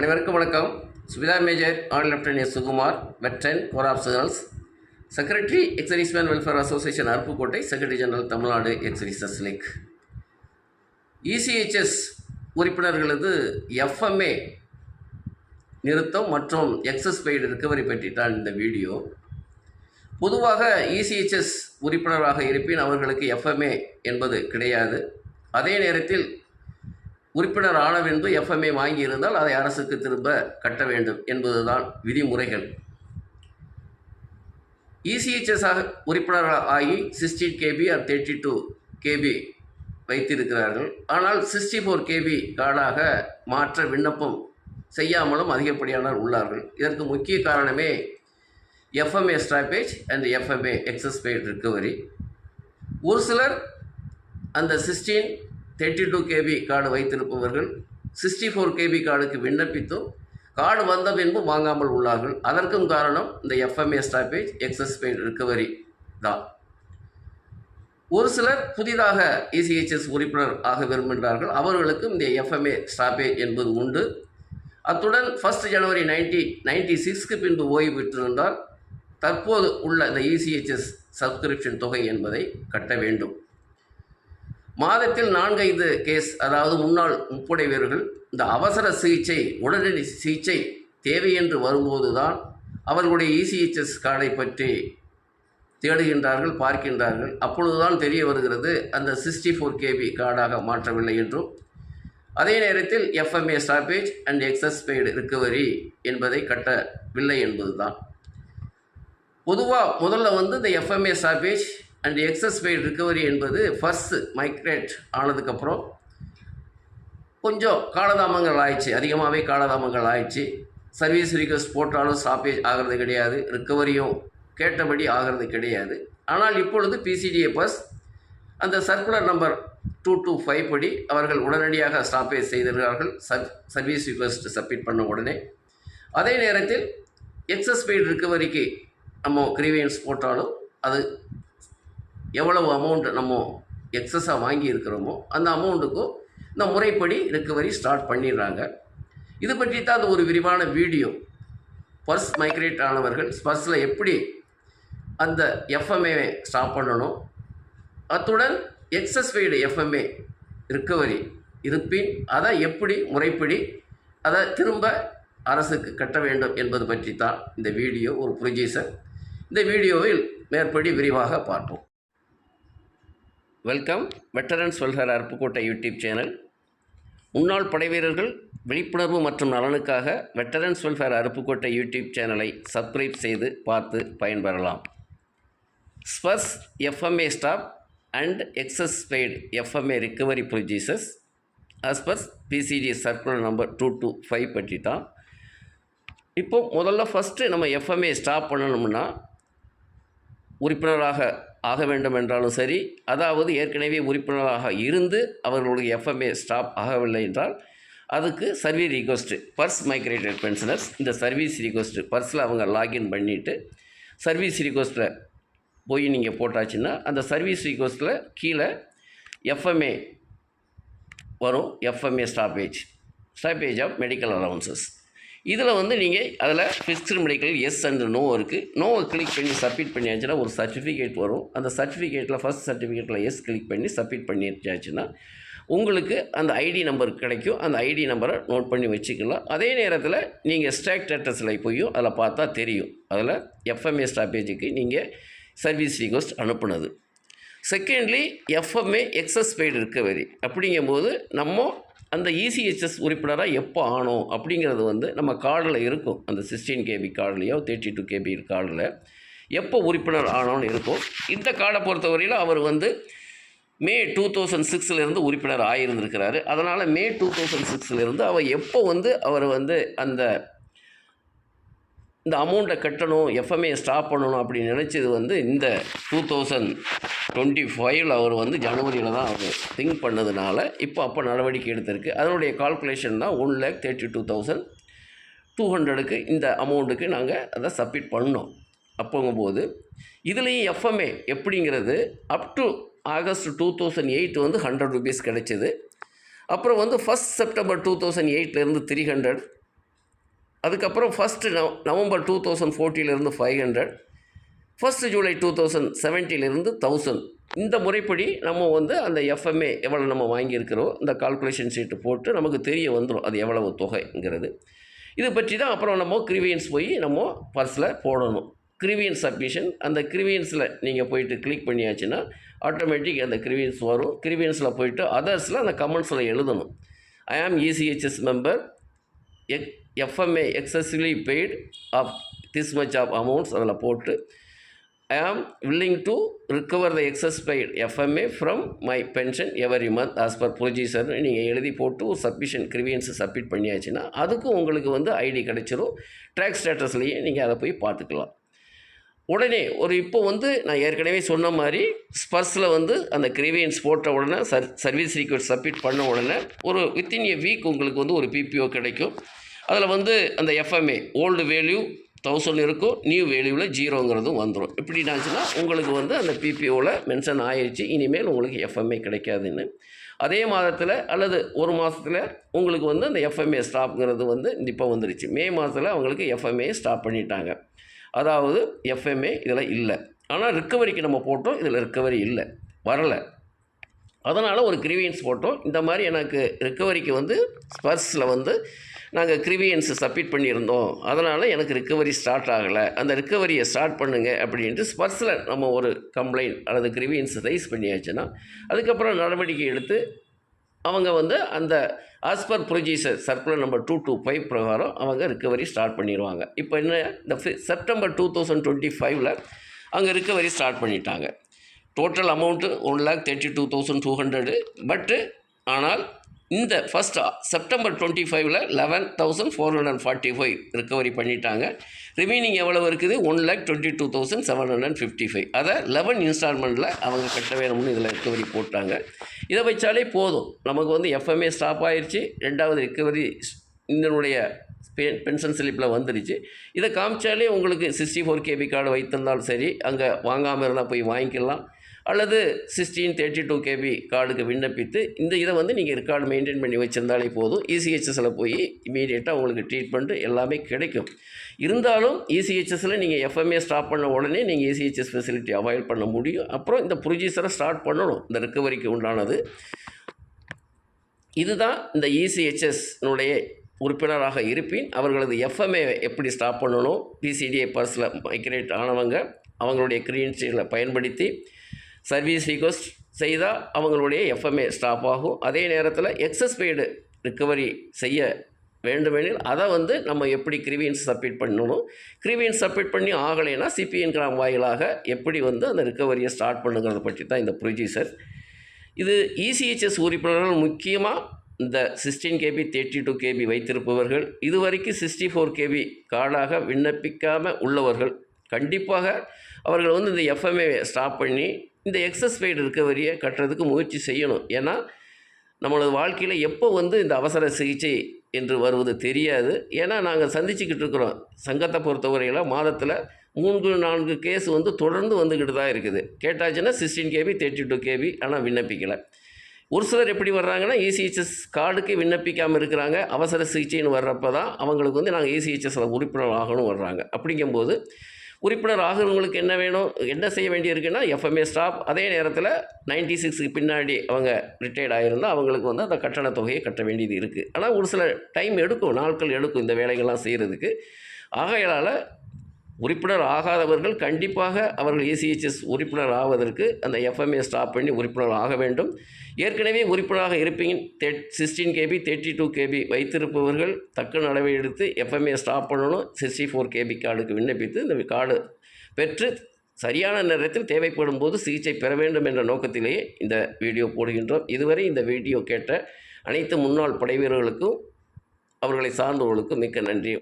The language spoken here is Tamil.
அனைவருக்கும் வணக்கம். சுவிதா மேஜர் ஆல் lieutenant S Sukumar, veteran core optionals, secretary ex servicemen welfare association Aruppukottai, secretary general Tamil Nadu ex services league. ECHS உறுப்பினர்களது எஃப்எம்ஏ நிறுத்தம் மற்றும் எக்ஸஸ் பெய்டு ரிக்கவரி பற்றி தான் இந்த வீடியோ. பொதுவாக இசிஹெச்எஸ் உறுப்பினராக இருப்பின் அவர்களுக்கு எஃப்எம்ஏ என்பது கிடையாது. அதே நேரத்தில் உறுப்பினர் ஆன பின்பு எஃப்எம்ஏ வாங்கியிருந்தால் அதை அரசுக்கு திரும்ப கட்ட வேண்டும் என்பதுதான் விதிமுறைகள். இசிஹெச்எஸ் உறுப்பினர் ஆகி 16 KB ஆர் 32 KB வைத்திருக்கிறார்கள். ஆனால் 64 KB கார்டாக மாற்ற விண்ணப்பம் செய்யாமலும் அதிகப்படியானவர் உள்ளார்கள். இதற்கு முக்கிய காரணமே FMA stoppage and FMA excess paid recovery. ஒரு சிலர் அந்த 32 KB கார்டு வைத்திருப்பவர்கள் 64 KB கார்டுக்கு விண்ணப்பித்தும் கார்டு வந்த பின்பு வாங்காமல் உள்ளார்கள். அதற்கும் காரணம் இந்த FMA stoppage excess paid recovery தான். ஒரு சிலர் புதிதாக இசிஹெச்எஸ் உறுப்பினர் ஆக விரும்புகின்றார்கள். அவர்களுக்கும் இந்த எஃப்எம்ஏ ஸ்டாப்பேஜ் என்பது உண்டு. அத்துடன் 1 ஜனவரி 1996க்கு பின்பு ஓய்வு பெற்றிருந்தால் தற்போது உள்ள இந்த இசிஹெச்எஸ் சப்ஸ்கிரிப்ஷன் தொகை என்பதை கட்ட வேண்டும். மாதத்தில் 4-5 கேஸ், அதாவது முன்னாள் முப்படைவீரர்கள் இந்த அவசர சிகிச்சை, உடனடி சிகிச்சை தேவை என்று வரும்போது தான் அவர்களுடைய இசிஹெச்எஸ் கார்டை பற்றி தேடுகின்றார்கள், பார்க்கின்றார்கள். அப்பொழுதுதான் தெரிய வருகிறது அந்த 64 KB கார்டாக மாற்றவில்லை என்றும், அதே நேரத்தில் FMA stoppage and excess paid recovery என்பதை கட்டவில்லை என்பது தான். பொதுவாக முதல்ல இந்த FMA stoppage and excess paid recovery என்பது ஃபர்ஸ்ட் மைக்ரேட் ஆனதுக்கப்புறம் கொஞ்சம் காலதாமங்கள் ஆயிடுச்சு, அதிகமாகவே காலதாமங்கள் ஆயிடுச்சு. சர்வீஸ் ரிக்வெஸ்ட் போட்டாலும் ஸ்டாப்பேஜ் ஆகிறது கிடையாது, ரிக்கவரியும் கேட்டபடி ஆகிறது கிடையாது. ஆனால் இப்பொழுது பிசிடிஎஃப்எஸ் அந்த சர்க்குலர் நம்பர் 225 படி அவர்கள் உடனடியாக ஸ்டாப்பேஜ் செய்திருக்கிறார்கள், சர்வீஸ் ரிக்வெஸ்ட் சப்மிட் பண்ண உடனே. அதே நேரத்தில் எக்ஸஸ் பெய்டு ரிக்கவரிக்கு நம்ம கிரீவியன்ஸ் போட்டாலும் அது எவ்வளவு அமௌண்ட் நம்ம எக்ஸஸாக வாங்கி இருக்கிறோமோ அந்த அமௌண்ட்டுக்கும் இந்த முறைப்படி ரிக்கவரி ஸ்டார்ட் பண்ணிடுறாங்க. இது பற்றி தான் அது ஒரு விரிவான வீடியோ. பர்ஸ் மைக்ரேட் ஆனவர்கள் பர்ஸில் எப்படி அந்த எஃப்எம்ஏ ஸ்டாப் பண்ணணும், அத்துடன் எக்ஸஸ் பெய்டு எஃப்எம்ஏ ரிக்கவரி இருப்பின் அதை எப்படி முறைப்படி அதை திரும்ப அரசுக்கு கட்ட வேண்டும் என்பது பற்றி தான் இந்த வீடியோ ஒரு ப்ரொசீஜர். இந்த வீடியோவில் மேற்படி விரிவாக பார்ப்போம். Welcome. Veterans welfare Aruppukottai YouTube channel. முன்னாள் படைவீரர்கள் விழிப்புணர்வு மற்றும் நலனுக்காக வெட்டரன்ஸ் வெல்ஃபேர் அருப்புக்கோட்டை யூடியூப் சேனலை சப்ஸ்கிரைப் செய்து பார்த்து பயன்பெறலாம். Sparsh FMA stop and excess paid FMA recovery procedures as per PCD circular number 225 பற்றி தான். இப்போது முதல்ல ஃபஸ்ட்டு நம்ம எஃப்எம்ஏ ஸ்டாப் பண்ணணும்னா உறுப்பினராக ஆக வேண்டும் என்றாலும் சரி, அதாவது ஏற்கனவே உறுப்பினராக இருந்து அவர்களுடைய எஃப்எம்ஏ ஸ்டாப் ஆகவில்லை என்றால் அதுக்கு service request purse migrated pensioners இந்த சர்வீஸ் ரிக்வெஸ்ட்டு பர்ஸில் அவங்க லாகின் பண்ணிவிட்டு சர்வீஸ் ரிக்வெஸ்ட்டில் போய் நீங்கள் போட்டாச்சுன்னா அந்த சர்வீஸ் ரிக்வெஸ்ட்டில் கீழே எஃப்எம்ஏ வரும். FMA stoppage of medical allowances. இதில் நீங்கள் அதில் fixed medical yes and no இருக்குது. நோவை கிளிக் பண்ணி சப்மிட் பண்ணியாச்சுன்னா ஒரு சர்டிஃபிகேட் வரும். அந்த சர்டிஃபிகேட்டில் ஃபஸ்ட் சர்டிஃபிகேட்டில் எஸ் கிளிக் பண்ணி சப்மிட் பண்ணியாச்சுன்னா உங்களுக்கு அந்த ஐடி நம்பர் கிடைக்கும். அந்த ஐடி நம்பரை நோட் பண்ணி வச்சுக்கலாம். அதே நேரத்தில் நீங்கள் ஸ்டாக் ஸ்டேட்டஸில் போயும் அதில் பார்த்தா தெரியும், அதில் எஃப்எம்ஏ ஸ்டாப்பேஜுக்கு நீங்கள் சர்வீஸ் ரிக்வெஸ்ட் அனுப்புனது. Secondly FMA excess paid recovery அப்படிங்கும்போது நம்ம அந்த இசிஹெச்எஸ் உறுப்பினராக எப்போ ஆனோம் அப்படிங்கிறது நம்ம கார்டில் இருக்கும். அந்த 16 KB கார்டுலையோ 32 KB கார்டில் எப்போ உறுப்பினர் ஆனோன்னு இருக்கும். இந்த கார்டை பொறுத்தவரையில் அவர் மே 2006 உறுப்பினர் ஆகியிருந்திருக்கிறாரு. அதனால் மே 2006 அவர் எப்போ அவர் அந்த இந்த அமௌண்ட்டை கட்டணும், எஃப்எம்ஏ ஸ்டாப் பண்ணணும் அப்படின்னு நினச்சது இந்த 2025 அவர் ஜனவரியில் தான் அவர் திங்க் பண்ணதுனால அப்போ நடவடிக்கை எடுத்திருக்கு. அதனுடைய கால்குலேஷன் தான் 1,32,200க்கு இந்த அமௌண்ட்டுக்கு நாங்கள் அதை சப்மிட் பண்ணோம். அப்போங்கும்போது இதுலேயும் எஃப்எம்ஏ எப்படிங்கிறது அப் டு ஆகஸ்ட் 2008 100 ரூபீஸ் கிடைச்சிது. அப்புறம் 1 செப்டம்பர் 2008 300, அதுக்கப்புறம் நவம்பர் 2014 500, 1 ஜூலை 2017 1000. இந்த முறைப்படி நம்ம வந்து அந்த எஃப்எம்ஏ எவ்வளோ நம்ம வாங்கியிருக்கிறோம் இந்த கால்குலேஷன் ஷீட்டு போட்டு நமக்கு தெரிய வந்துடும் அது எவ்வளவு தொகைங்கிறது. இது பற்றி தான் அப்புறம் நம்ம கிரிவியன்ஸ் போய் நம்ம பர்ஸில் போடணும். கிரிவியன்ஸ் சப்மிஷன், அந்த கிரிவியன்ஸில் நீங்கள் போயிட்டு கிளிக் பண்ணியாச்சுன்னா ஆட்டோமேட்டிக் அந்த கிரிவியன்ஸ் வரும். கிரிவியன்ஸில் போயிட்டு அதர்ஸில் அந்த கமெண்ட்ஸில் எழுதணும். I am ECHS member, FMA excessively paid of this much of amounts அதில் போட்டு I am willing to recover the excess paid FMA from my pension every month as per procedure. நீங்கள் எழுதி போட்டு ஒரு சப்மிஷன் கிரிவியன்ஸை சப்மிட் பண்ணியாச்சுன்னா அதுக்கும் உங்களுக்கு வந்து ஐடி கிடச்சிரும். ட்ராக் ஸ்டேட்டஸ்லேயே நீங்கள் அதை போய் பார்த்துக்கலாம். உடனே இப்போ வந்து நான் ஏற்கனவே சொன்ன மாதிரி ஸ்பர்ஸில் வந்து அந்த கிரிவியன்ஸ் போட்ட உடனே சர்வீஸ் ரிக்வெஸ்ட் சப்மிட் பண்ண உடனே ஒரு வித்தின் எ வீக் உங்களுக்கு வந்து ஒரு பிபிஓ கிடைக்கும். அதில் வந்து அந்த எஃப்எம்ஏ ஓல்டு வேல்யூ 1000 இருக்கும், நியூ வேல்யூவில் 0ங்கிறதும் வந்துடும். எப்படின்னாச்சுன்னா உங்களுக்கு வந்து அந்த பிபிஓவில் மென்ஷன் ஆயிடுச்சு, இனிமேல் உங்களுக்கு எஃப்எம்ஏ கிடைக்காதுன்னு. அதே மாதத்தில் அல்லது ஒரு மாதத்தில் உங்களுக்கு வந்து அந்த எஃப்எம்ஏ ஸ்டாப்ங்கிறது வந்து இப்போ வந்துடுச்சு. மே மாதத்தில் அவங்களுக்கு எஃப்எம்ஏ ஸ்டாப் பண்ணிட்டாங்க. அதாவது எஃப்எம்ஏ இதில் இல்லை. ஆனால் ரிக்கவரிக்கு நம்ம போட்டோம், இதில் ரிக்கவரி இல்லை, வரலை. அதனால் ஒரு கிரிவியன்ஸ் போட்டோம். இந்த மாதிரி எனக்கு ரிக்கவரிக்கு வந்து ஸ்பர்ஸில் வந்து நாங்கள் கிரிவியன்ஸ் சப்மிட் பண்ணியிருந்தோம், அதனால் எனக்கு ரிக்கவரி ஸ்டார்ட் ஆகலை, அந்த ரிக்கவரியை ஸ்டார்ட் பண்ணுங்கள் அப்படின்ட்டு ஸ்பர்ஸில் நம்ம ஒரு கம்ப்ளைண்ட் அல்லது கிரிவியன்ஸ் ரைஸ் பண்ணியாச்சுன்னா அதுக்கப்புறம் நடவடிக்கை எடுத்து அவங்க வந்து அந்த as per procedure circular number 225 பிரகாரம் அவங்க ரிக்கவரி ஸ்டார்ட் பண்ணிடுவாங்க. இப்போ என்ன, இந்த செப்டம்பர் 2025 அங்கே ரிக்கவரி ஸ்டார்ட் பண்ணிட்டாங்க. Total amount 1,32,200. பட்டு ஆனால் இந்த செப்டம்பர் 25 11,445 ரிக்கவரி பண்ணிட்டாங்க. ரிமைனிங் எவ்வளவு இருக்குது, 1,22,755. அதை 11 இன்ஸ்டால்மெண்ட்டில் அவங்க கட்ட வேணும்னு இதில் ரிக்கவரி போட்டாங்க. இதை வச்சாலே போதும், நமக்கு வந்து எஃப்எம்ஏ ஸ்டாப் ஆயிடுச்சு, 2வது ரிக்கவரி இதனுடைய பென்ஷன் ஸ்லிப்பில் வந்துடுச்சு. இதை காமிச்சாலே உங்களுக்கு 64 KB கார்டு வைத்திருந்தாலும் சரி, அங்கே வாங்காமல் இருந்தால் போய் வாங்கிக்கலாம். அல்லது 1632 KB கார்டுக்கு விண்ணப்பித்து இதை வந்து நீங்கள் ரெக்கார்டு மெயின்டைன் பண்ணி வச்சுருந்தாலே போதும். இசிஹெச்எஸில் போய் இமீடியட்டாக உங்களுக்கு ட்ரீட்மெண்ட்டு எல்லாமே கிடைக்கும். இருந்தாலும் இசிஹெச்எஸில் நீங்கள் எஃப்எம்ஏ ஸ்டாப் பண்ண உடனே நீங்கள் இசிஹெச்எஸ் ஃபெசிலிட்டி அவாய்ட் பண்ண முடியும். அப்புறம் இந்த ப்ரொசீஜரை ஸ்டார்ட் பண்ணணும், இந்த ரிக்கவரிக்கு உண்டானது. இதுதான் இந்த இசிஹெச்எஸ்னுடைய உறுப்பினராக இருப்பின் அவர்களது எஃப்எம்ஏ எப்படி ஸ்டாப் பண்ணணும். பிசிடிஏ பர்ஸில் மைக்ரேட் ஆனவங்க அவங்களுடைய கிரியன்ஷியலை பயன்படுத்தி சர்வீஸ் ரிக்வெஸ்ட் செய்தால் அவங்களுடைய எஃப்எம்ஏ ஸ்டாப் ஆகும். அதே நேரத்தில் எக்ஸஸ் பெய்டு ரிக்கவரி செய்ய வேண்டுமெனில் அதை வந்து நம்ம எப்படி கிரிவியன்ஸ் சப்மிட் பண்ணணும், கிரிவியன்ஸ் சப்மிட் பண்ணி ஆகலைன்னா சிபிஎன் கிராம் வாயிலாக எப்படி வந்து அந்த ரிக்கவரியை ஸ்டார்ட் பண்ணுங்கிறத பற்றி தான் இந்த ப்ரொசீஜர். இது இசிஹெச்எஸ் உறுப்பினர்கள் முக்கியமாக இந்த 16 KB 32 KB வைத்திருப்பவர்கள், இதுவரைக்கும் 64 KB கார்டாக விண்ணப்பிக்காமல் உள்ளவர்கள் கண்டிப்பாக அவர்கள் வந்து இந்த எஃப்எம்ஏ ஸ்டாப் பண்ணி இந்த எக்ஸஸ் பெய்டு ரிக்கவரியை கட்டுறதுக்கு முயற்சி செய்யணும். ஏன்னா நம்மளது வாழ்க்கையில் எப்போ வந்து இந்த அவசர சிகிச்சை என்று வருவது தெரியாது. ஏன்னா நாங்கள் சந்திச்சுக்கிட்டு இருக்கிறோம், சங்கத்தை பொறுத்தவரையில் மாதத்தில் 3-4 கேஸ் வந்து தொடர்ந்து வந்துக்கிட்டு தான் இருக்குது. கேட்டாச்சுன்னா 16 KB 32 KB ஆனால் விண்ணப்பிக்கலை. ஒரு சிலர் எப்படி வர்றாங்கன்னா இசிஹெச்எஸ் கார்டுக்கு விண்ணப்பிக்காமல் இருக்கிறாங்க, அவசர சிகிச்சைன்னு வர்றப்போ தான் அவங்களுக்கு வந்து நாங்கள் இசிஹெச்எஸில் உறுப்பினர் ஆகணும் வர்றாங்க. அப்படிங்கும்போது உறுப்பினர் ஆகிறவங்களுக்கு என்ன வேணும், என்ன செய்ய வேண்டியிருக்குன்னா எஃப்எம்ஏ ஸ்டாப். அதே நேரத்தில் 96க்கு பின்னாடி அவங்க ரிட்டையர்ட் ஆகியிருந்தால் அவங்களுக்கு வந்து அந்த கட்டண தொகையை கட்ட வேண்டியது இருக்குது. ஆனால் ஒரு சில டைம் எடுக்கும், நாட்கள் எடுக்கும் இந்த வேலைகள்லாம் செய்கிறதுக்கு. ஆகையால் உறுப்பினர் ஆகாதவர்கள் கண்டிப்பாக அவர்கள் இசிஹெச்எஸ் உறுப்பினர் ஆவதற்கு அந்த எஃப்எம்ஏ ஸ்டாப் பண்ணி உறுப்பினர் ஆக வேண்டும். ஏற்கனவே உறுப்பினராக இருப்பீங்க 16 KB 32 KB வைத்திருப்பவர்கள் தக்க நடவடிக்கை எடுத்து எஃப்எம்ஏ ஸ்டாப் பண்ணணும். 64 KB கார்டுக்கு விண்ணப்பித்து இந்த கார்டு பெற்று சரியான நேரத்தில் தேவைப்படும் போது சிகிச்சை பெற வேண்டும் என்ற நோக்கத்திலேயே இந்த வீடியோ போடுகின்றோம். இதுவரை இந்த வீடியோ கேட்ட அனைத்து முன்னாள் படை வீரர்களுக்கும் அவர்களை சார்ந்தவர்களுக்கும் மிக்க நன்றி.